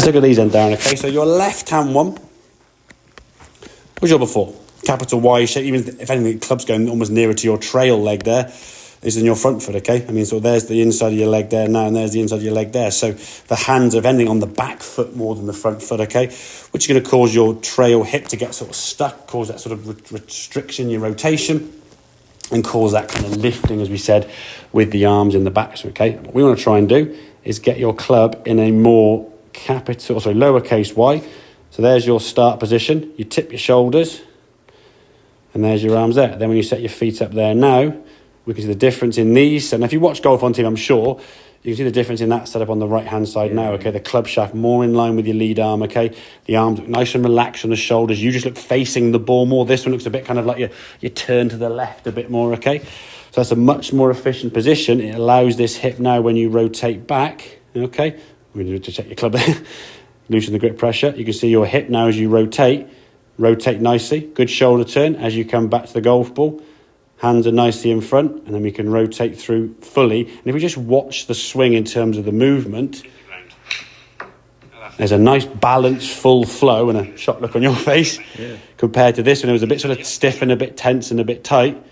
look at these then, Darren, okay? So your left-hand one was your before. Capital Y shape, even if anything, the club's going almost nearer to your trail leg there. This is in your front foot, okay? I mean, so there's the inside of your leg there now, and there's the inside of your leg there. So the hands are ending on the back foot more than the front foot, okay? Which is going to cause your trail hip to get sort of stuck, cause that sort of restriction in your rotation, and cause that kind of lifting, as we said, with the arms in the back, okay? What we want to try and do is get your club in a more lowercase y. So there's your start position. You tip your shoulders, and there's your arms there. Then when you set your feet up there now, we can see the difference in these. And if you watch Golf on TV, I'm sure, you can see the difference in that setup on the right-hand side now, okay? The club shaft more in line with your lead arm, okay? The arms look nice and relaxed on the shoulders. You just look facing the ball more. This one looks a bit kind of like you turn to the left a bit more, okay? So that's a much more efficient position. It allows this hip now when you rotate back, okay? We're going to check your club there. Loosen the grip pressure. You can see your hip now as you rotate nicely. Good shoulder turn as you come back to the golf ball. Hands are nicely in front, and then we can rotate through fully. And if we just watch the swing in terms of the movement, there's a nice balanced, full flow and a shot look on your face compared to this when it was a bit sort of stiff and a bit tense and a bit tight.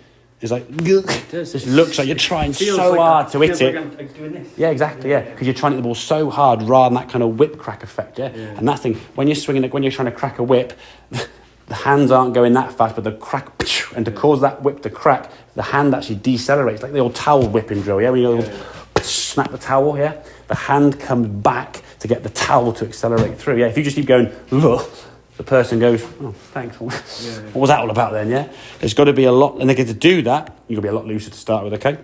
It's like, this looks like you're trying so hard to hit it. I'm doing this. Yeah, exactly, yeah. Because you're trying to hit the ball so hard rather than that kind of whip crack effect, yeah? And that thing, when you're swinging it, when you're trying to crack a whip, the hands aren't going that fast, but the crack, and to cause that whip to crack, the hand actually decelerates, like the old towel whipping drill, yeah? When you snap the towel, yeah? The hand comes back to get the towel to accelerate through, yeah? If you just keep going, ugh, the person goes, oh, thanks. What was that all about then, yeah? There's got to be a lot, and they get to do that, you've got to be a lot looser to start with, okay?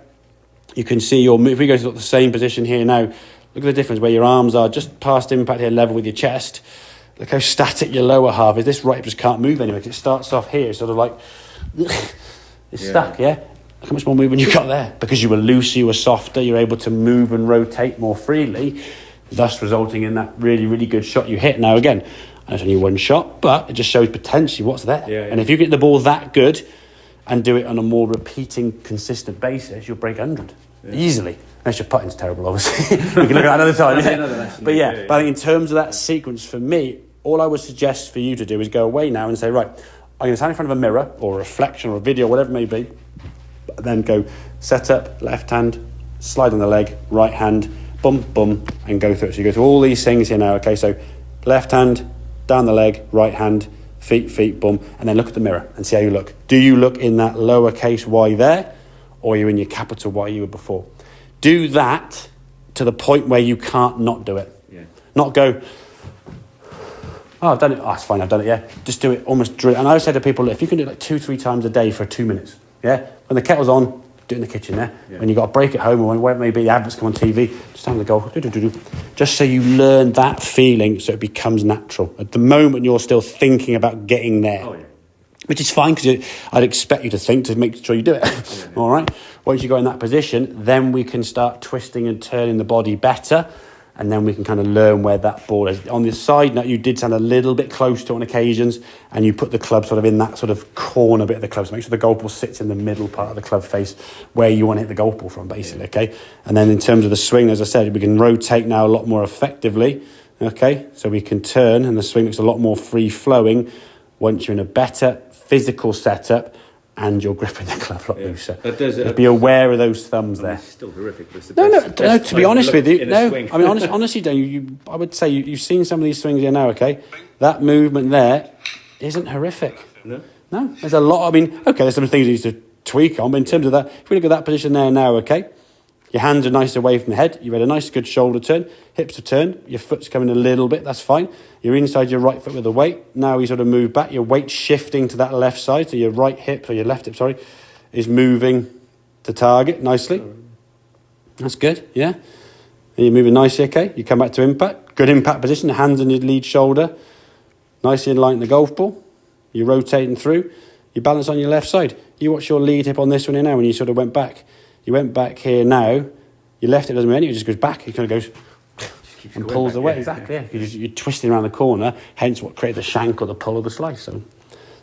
You can see your move. If we go to the same position here now, look at the difference where your arms are just past impact here, level with your chest. Look how static your lower half is. This right hip just can't move anyway, because it starts off here, sort of like, it's stuck, yeah? Look how much more movement you've got there. Because you were looser, you were softer, you're able to move and rotate more freely, thus resulting in that really, really good shot you hit. Now, again, it's only one shot, but it just shows potentially what's there. And if you get the ball that good and do it on a more repeating, consistent basis, you'll break 100 easily. Unless your putting's terrible, obviously. We can look at that another time. But I think in terms of that sequence, for me, all I would suggest for you to do is go away now and say, right, I'm going to stand in front of a mirror or a reflection or a video, whatever it may be, then go set up, left hand, slide on the leg, right hand, bum, bum, and go through it. So you go through all these things here now, okay? So left hand, down the leg, right hand, feet, bum, and then look at the mirror and see how you look. Do you look in that lowercase y there, or are you in your capital Y you were before? Do that to the point where you can't not do it. Not go, oh, I've done it. Oh, it's fine, I've done it, yeah. Just do it almost. And I always say to people, if you can do it like 2-3 times a day for 2 minutes, yeah? When the kettle's on, do it in the kitchen, yeah? When you've got a break at home or where it may be, the adverts come on TV, just stand on the golf, just so you learn that feeling so it becomes natural. At the moment, you're still thinking about getting there. Which is fine, because I'd expect you to think to make sure you do it. All right? Once you go in that position, then we can start twisting and turning the body better, and then we can kind of learn where that ball is. On the side note, you did sound a little bit close to on occasions, and you put the club sort of in that sort of corner bit of the club, so make sure the golf ball sits in the middle part of the club face where you want to hit the golf ball from, basically, okay? And then in terms of the swing, as I said, we can rotate now a lot more effectively, okay? So we can turn, and the swing looks a lot more free-flowing once you're in a better physical setup and you're gripping the club a lot looser. Just be aware of those thumbs there. It's still horrific, but it's the no, to be honest with you, no. I mean, honestly, Dan, I would say you've seen some of these swings here now, okay? That movement there isn't horrific. No, there's a lot. I mean, okay, there's some things you need to tweak on, but in terms of that, if we look at that position there now, okay? Your hands are nice away from the head. You've had a nice good shoulder turn. Hips are turned. Your foot's coming a little bit. That's fine. You're inside your right foot with the weight. Now you sort of move back. Your weight shifting to that left side. So your right hip, or your left hip, sorry, is moving to target nicely. That's good, yeah? And you're moving nicely, okay? You come back to impact. Good impact position. The hands on your lead shoulder. Nicely in line with the golf ball. You're rotating through. You balance on your left side. You watch your lead hip on this one here now when you sort of went back. You went back here now. Your left hip doesn't move anywhere. It just goes back. It kind of goes and pulls away. Exactly, yeah. You're twisting around the corner, hence what created the shank or the pull or the slice. So, does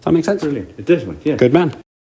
that make sense? Brilliant. It does, mate, yeah. Good man.